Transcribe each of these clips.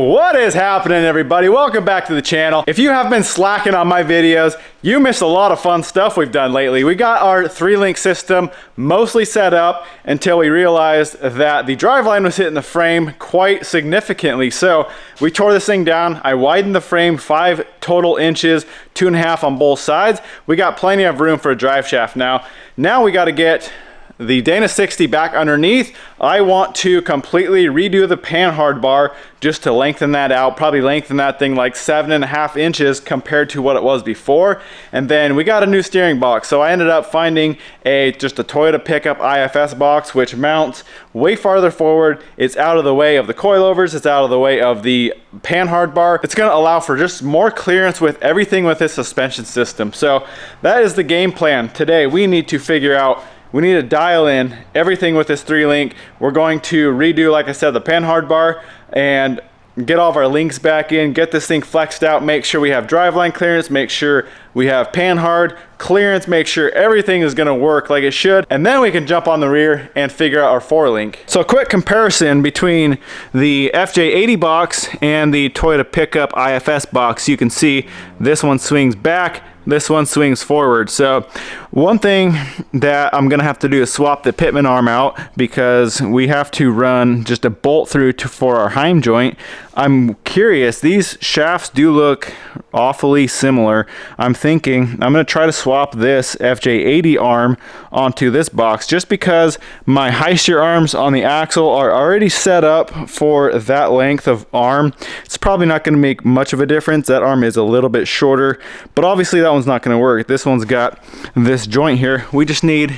What is happening, everybody? Welcome back to the channel. If you have been slacking on my videos, you missed a lot of fun stuff we've done lately. We got our 3-link system mostly set up until we realized that the driveline was hitting the frame quite significantly. So we tore this thing down. I widened the frame 5 total inches, 2.5 on both sides. We got plenty of room for a drive shaft now. Now we got to get the Dana 60 back underneath. I want to completely redo the panhard bar just to lengthen that out, probably lengthen that thing like 7.5 inches compared to what it was before. And then we got a new steering box. So I ended up finding just a Toyota pickup IFS box, which mounts way farther forward. It's out of the way of the coilovers. It's out of the way of the panhard bar. It's gonna allow for just more clearance with everything with this suspension system. So that is the game plan. Today we need to figure out, we need to dial in everything with this 3-link. We're going to redo, like I said, the panhard bar and get all of our links back in, get this thing flexed out, make sure we have driveline clearance, make sure we have panhard clearance, make sure everything is gonna work like it should, and then we can jump on the rear and figure out our 4-link. So a quick comparison between the FJ40 box and the Toyota pickup IFS box. You can see this one swings back, this one swings forward. So one thing that I'm gonna have to do is swap the pitman arm out because we have to run just a bolt through for our Heim joint. I'm curious, these shafts do look awfully similar. I'm thinking I'm gonna try to swap this FJ80 arm onto this box just because my high steer arms on the axle are already set up for that length of arm. It's probably not gonna make much of a difference. That arm is a little bit shorter, but obviously that one's not gonna work. This one's got this joint here. We just need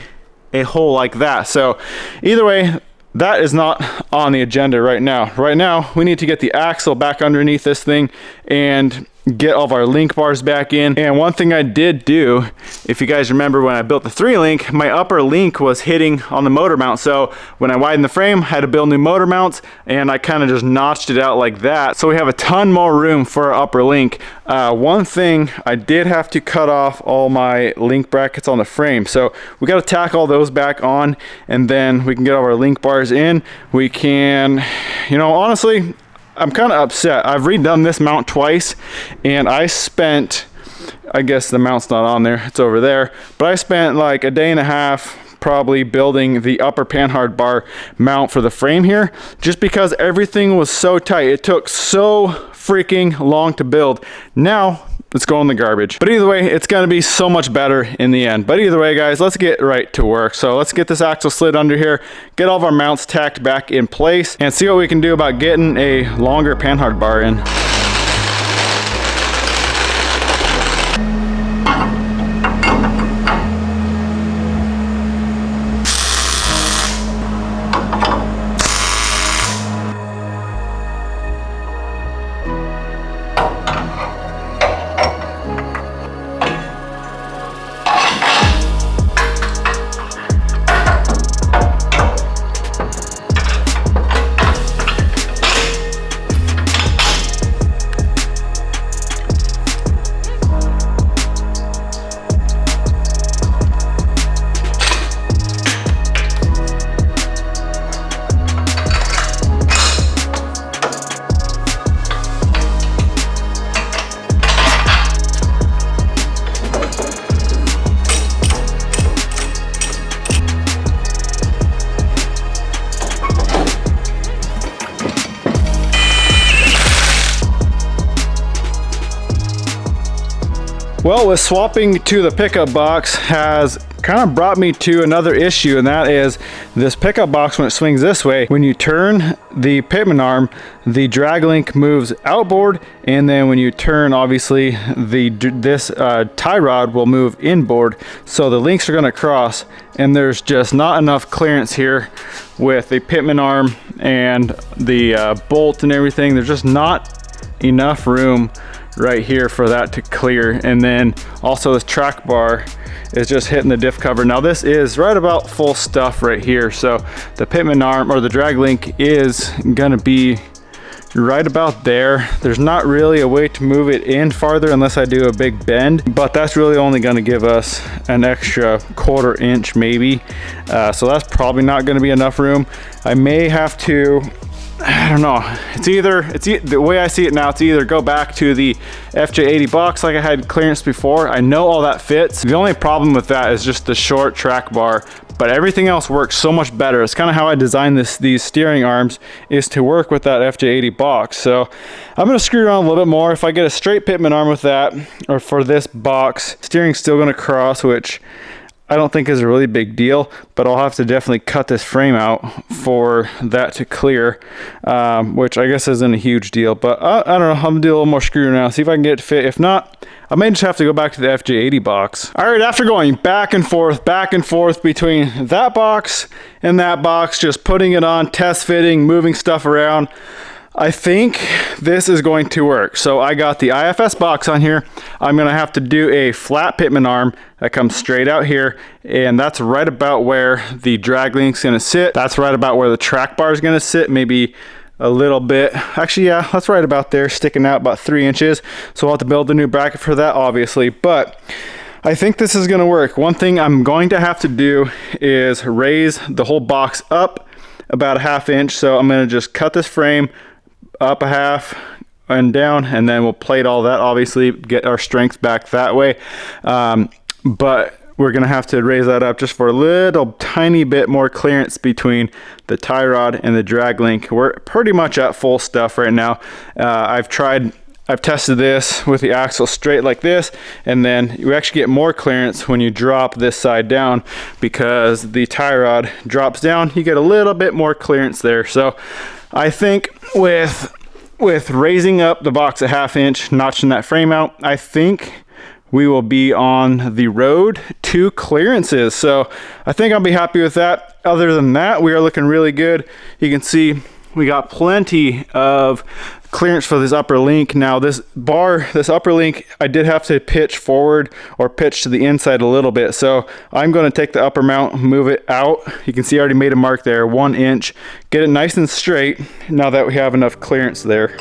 a hole like that. So either way, that is not on the agenda right now. Right now, we need to get the axle back underneath this thing and get all of our link bars back in. And one thing I did do, if you guys remember when I built the 3-link, my upper link was hitting on the motor mount. So when I widened the frame, I had to build new motor mounts and I kind of just notched it out like that. So we have a ton more room for our upper link. One thing, I did have to cut off all my link brackets on the frame. So we got to tack all those back on and then we can get all our link bars in. We can, you know, honestly, I'm kind of upset. I've redone this mount twice and I spent, I guess the mount's not on there, it's over there, but I spent like a day and a half probably building the upper panhard bar mount for the frame here just because everything was so tight. It took so freaking long to build. Now let's go in the garbage. But either way, it's gonna be so much better in the end. But either way, guys, let's get right to work. So let's get this axle slid under here, get all of our mounts tacked back in place, and see what we can do about getting a longer panhard bar in. Well, with swapping to the pickup box has kind of brought me to another issue, and that is this pickup box, when it swings this way, when you turn the pitman arm, the drag link moves outboard, and then when you turn, obviously this tie rod will move inboard, so the links are going to cross, and there's just not enough clearance here with the pitman arm and the bolt and everything. There's just not enough room right here for that to clear. And then also this track bar is just hitting the diff cover. Now this is right about full stuff right here, so the pitman arm or the drag link is gonna be right about there. There's not really a way to move it in farther unless I do a big bend, but that's really only going to give us an extra 1/4 inch maybe, so that's probably not going to be enough room. I may have to I don't know. The way I see it now, it's either go back to the FJ80 box like I had clearance before. I know all that fits. The only problem with that is just the short track bar, but everything else works so much better. It's kind of how I designed these steering arms, is to work with that FJ80 box. So I'm gonna screw around a little bit more. If I get a straight pitman arm with that, or for this box, steering's still gonna cross, which I don't think is a really big deal, but I'll have to definitely cut this frame out for that to clear, which I guess isn't a huge deal, but I don't know, I'm gonna do a little more screwing now, see if I can get it to fit. If not, I may just have to go back to the FJ80 box. All right, after going back and forth between that box and that box, just putting it on, test fitting, moving stuff around, I think this is going to work. So I got the IFS box on here. I'm gonna have to do a flat pitman arm that comes straight out here, and that's right about where the drag link's gonna sit. That's right about where the track bar is gonna sit, maybe a little bit. Actually, yeah, that's right about there, sticking out about 3 inches. So I'll have to build a new bracket for that, obviously, but I think this is gonna work. One thing I'm going to have to do is raise the whole box up about a 1/2 inch. So I'm gonna just cut this frame up a 1/2 and down, and then we'll plate all that, obviously get our strength back that way. But we're gonna have to raise that up just for a little tiny bit more clearance between the tie rod and the drag link. We're pretty much at full stuff right now. I've tested this with the axle straight like this, and then you actually get more clearance when you drop this side down, because the tie rod drops down, you get a little bit more clearance there. So I think with raising up the box a 1/2 inch, notching that frame out, I think we will be on the road to clearances. So I think I'll be happy with that. Other than that, we are looking really good. You can see we got plenty of clearance for this upper link. Now this upper link, I did have to pitch forward or pitch to the inside a little bit. So I'm going to take the upper mount, move it out. You can see I already made a mark there, 1 inch. Get it nice and straight now that we have enough clearance there.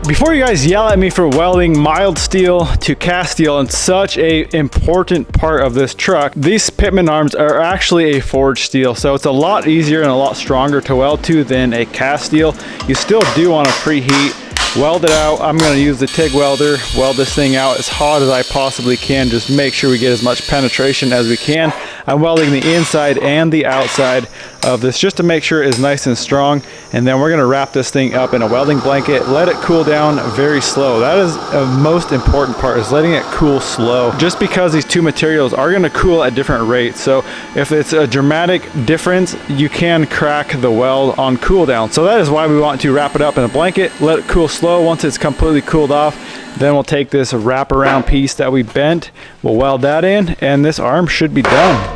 Before you guys yell at me for welding mild steel to cast steel and such a important part of this truck, these pitman arms are actually a forged steel, so it's a lot easier and a lot stronger to weld to than a cast steel. You still do want to preheat, weld it out. I'm going to use the TIG welder, weld this thing out as hot as I possibly can, just make sure we get as much penetration as we can. I'm welding the inside and the outside of this just to make sure it's nice and strong, and then we're going to wrap this thing up in a welding blanket, let it cool down very slow. That is the most important part, is letting it cool slow, just because these two materials are going to cool at different rates. So if it's a dramatic difference, you can crack the weld on cool down. So that is why we want to wrap it up in a blanket, let it cool slow. Once it's completely cooled off, Then we'll take this wraparound piece that we bent, we'll weld that in, and this arm should be done.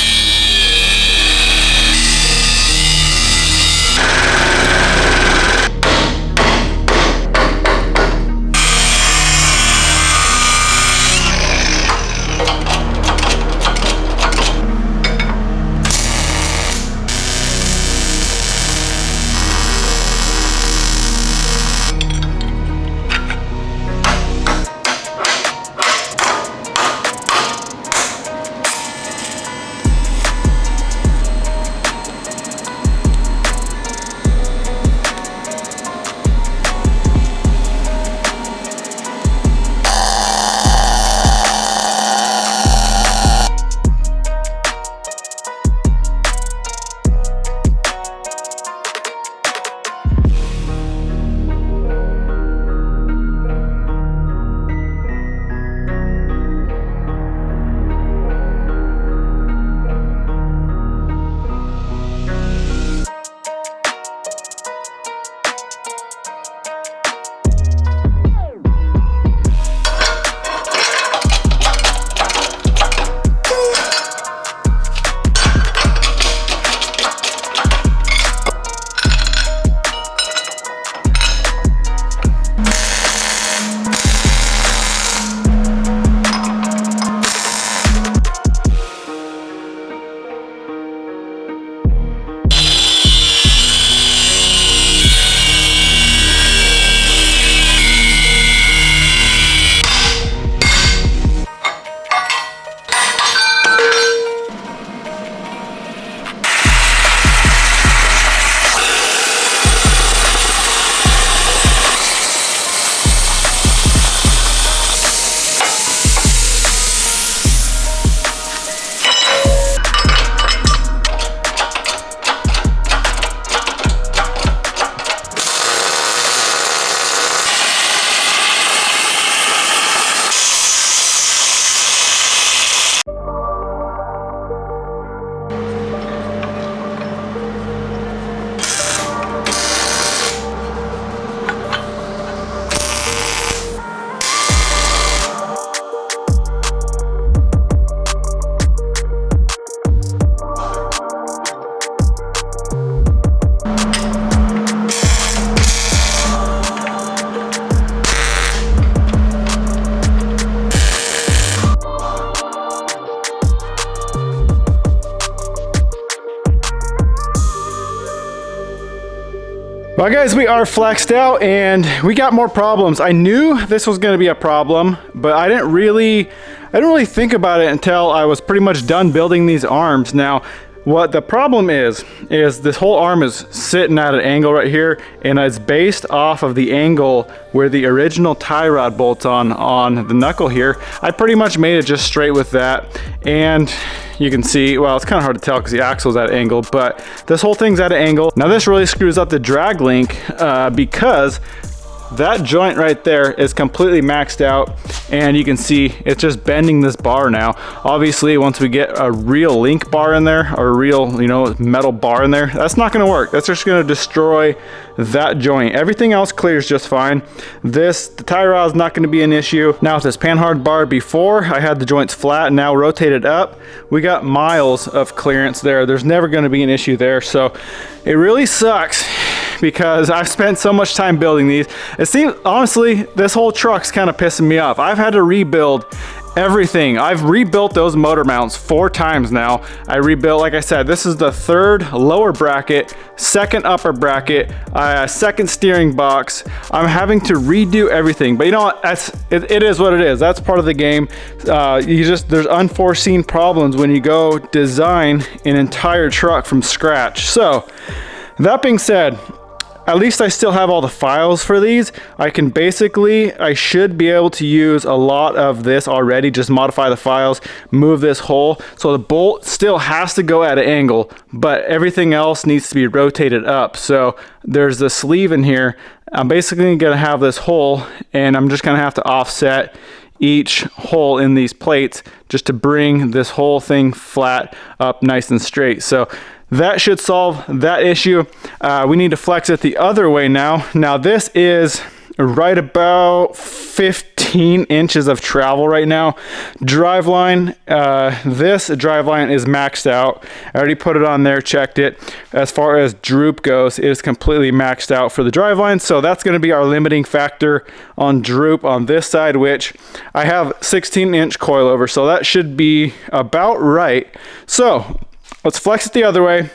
Well guys, we are flexed out and we got more problems. I knew this was going to be a problem, but I didn't really think about it until I was pretty much done building these arms. Now, what the problem is this whole arm is sitting at an angle right here, and it's based off of the angle where the original tie rod bolts on the knuckle here. I pretty much made it just straight with that, and you can see, well, it's kind of hard to tell because the axle's at an angle, but this whole thing's at an angle. Now this really screws up the drag link because that joint right there is completely maxed out, and you can see it's just bending this bar now. Obviously, once we get a real link bar in there, or a real, you know, metal bar in there, that's not gonna work. That's just gonna destroy that joint. Everything else clears just fine. The tie rod is not gonna be an issue. Now with this panhard bar, before I had the joints flat, now rotated up, we got miles of clearance there. There's never gonna be an issue there. So it really sucks because I've spent so much time building these. It seems, honestly, this whole truck's kind of pissing me off. I've had to rebuild everything. I've rebuilt those motor mounts 4 times now. I rebuilt, like I said, this is the 3rd lower bracket, 2nd upper bracket, 2nd steering box. I'm having to redo everything, but you know what? It is what it is. That's part of the game. There's unforeseen problems when you go design an entire truck from scratch. So that being said, at least I still have all the files for these. I should be able to use a lot of this already, just modify the files, move this hole. So the bolt still has to go at an angle, but everything else needs to be rotated up. So there's the sleeve in here. I'm basically gonna have this hole, and I'm just gonna have to offset each hole in these plates just to bring this whole thing flat up nice and straight. So that should solve that issue. We need to flex it the other way now. Now this is right about 15 inches of travel right now. Driveline, this driveline is maxed out. I already put it on there, checked it. As far as droop goes, it is completely maxed out for the driveline, so that's going to be our limiting factor on droop on this side, which I have 16-inch coilover, so that should be about right. So let's flex it the other way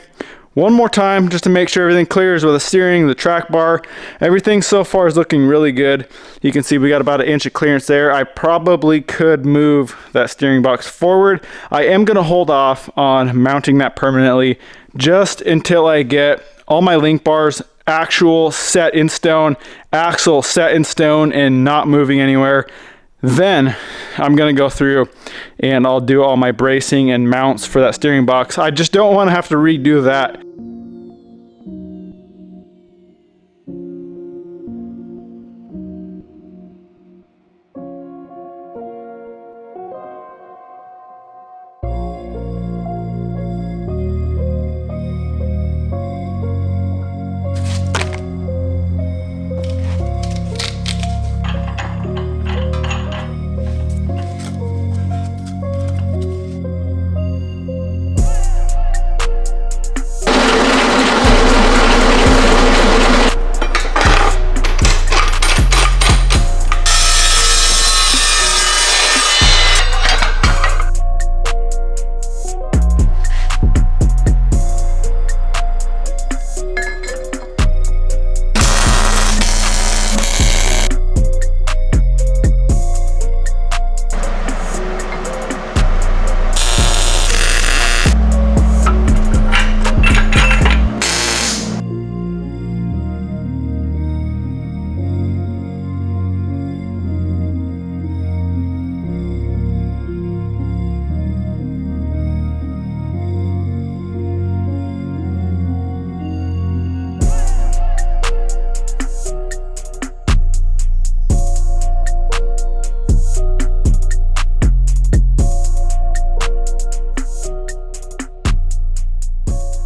one more time just to make sure everything clears with the steering, the track bar. Everything so far is looking really good. You can see we got about 1 inch of clearance there. I probably could move that steering box forward. I am going to hold off on mounting that permanently just until I get all my link bars actual set in stone, axle set in stone and not moving anywhere. Then I'm going to go through and I'll do all my bracing and mounts for that steering box. I just don't want to have to redo that.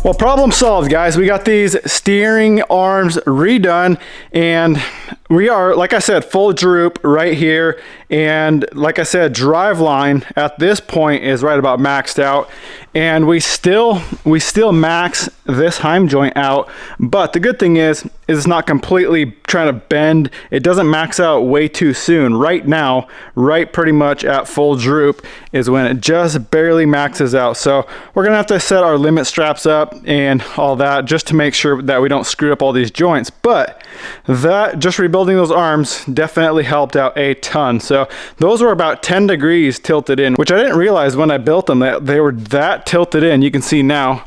Well, problem solved, guys. We got these steering arms redone, and we are, like I said, full droop right here. And like I said, driveline at this point is right about maxed out, and we still max this heim joint out. But the good thing is it's not completely trying to bend. It doesn't max out way too soon. Right now, right pretty much at full droop is when it just barely maxes out. So we're gonna have to set our limit straps up and all that just to make sure that we don't screw up all these joints. But that, just rebuilding those arms definitely helped out a ton. So those were about 10 degrees tilted in, which I didn't realize when I built them that they were that tilted in. You can see now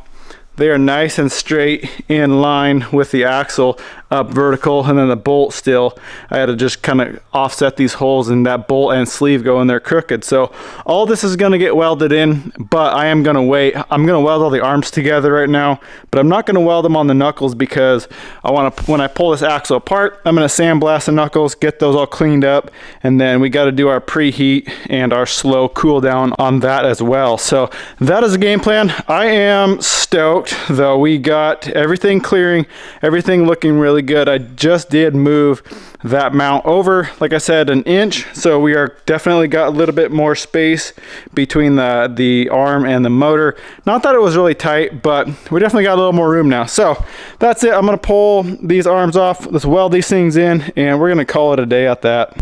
they are nice and straight in line with the axle, up vertical, and then the bolt still, I had to just kind of offset these holes, and that bolt and sleeve go in there crooked. So all this is going to get welded in, but I am going to wait. I'm going to weld all the arms together right now, but I'm not going to weld them on the knuckles because I want to, when I pull this axle apart, I'm going to sandblast the knuckles, get those all cleaned up, and then we got to do our preheat and our slow cool down on that as well. So that is the game plan. I am stoked though. We got everything clearing, everything looking really good. I just did move that mount over, like I said, 1 inch, so we are definitely got a little bit more space between the arm and the motor. Not that it was really tight, but we definitely got a little more room now. So that's it. I'm gonna pull these arms off, let's weld these things in, and we're gonna call it a day at that.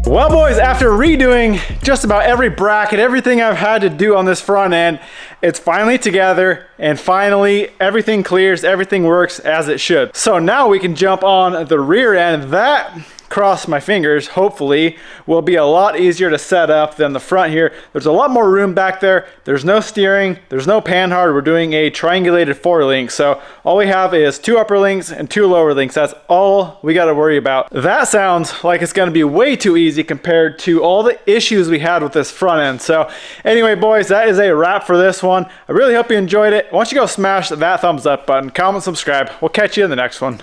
Well, boys, after redoing just about every bracket, everything I've had to do on this front end, it's finally together, and finally everything clears, everything works as it should. So now we can jump on the rear end. That, cross my fingers, hopefully will be a lot easier to set up than the front here. There's a lot more room back there. There's no steering, there's no panhard. We're doing a triangulated 4-link, so all we have is 2 upper links and 2 lower links. That's all we got to worry about. That sounds like it's going to be way too easy compared to all the issues we had with this front end. So anyway, boys, that is a wrap for this one. I really hope you enjoyed it. Why don't you go smash that thumbs up button, comment, subscribe. We'll catch you in the next one.